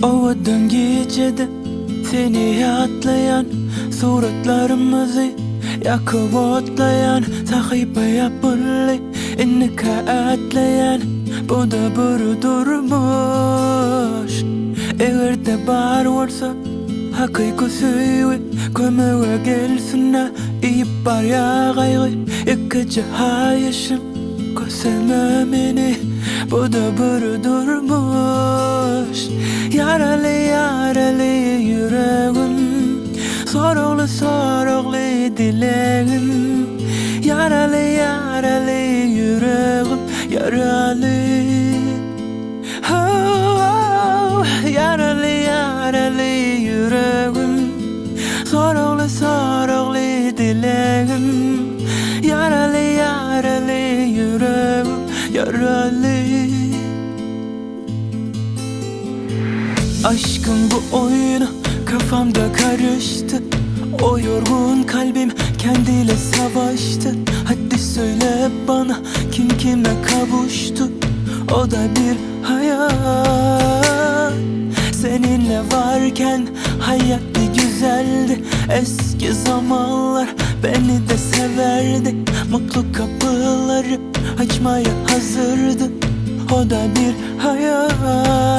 Ova'dan gecede seni hatlayan suratlarımızı yakıp otlayan sahibe yapılı innika atlayan bu da bir durmuş. Eğer de bar varsa hakkı söyle kömüğe gelsin ha iyip bar ya gayrı İki yaşım köseme beni bu da bir durmuş. Yaralı yaralı yüreğim soruklu soruklu dileğim Yaralı yaralı yüreğim yaralı oh, yaralı yaralı yüreğim soruklu soruklu dileğim Yaralı yaralı yüreğim yaralı. Aşkın bu oyunu kafamda karıştı. O yorgun kalbim kendiyle savaştı. Hadi söyle bana kim kime kavuştu? O da bir hayal. Seninle varken hayat bir güzeldi. Eski zamanlar beni de severdi. Mutlu kapıları açmaya hazırdı. O da bir hayal.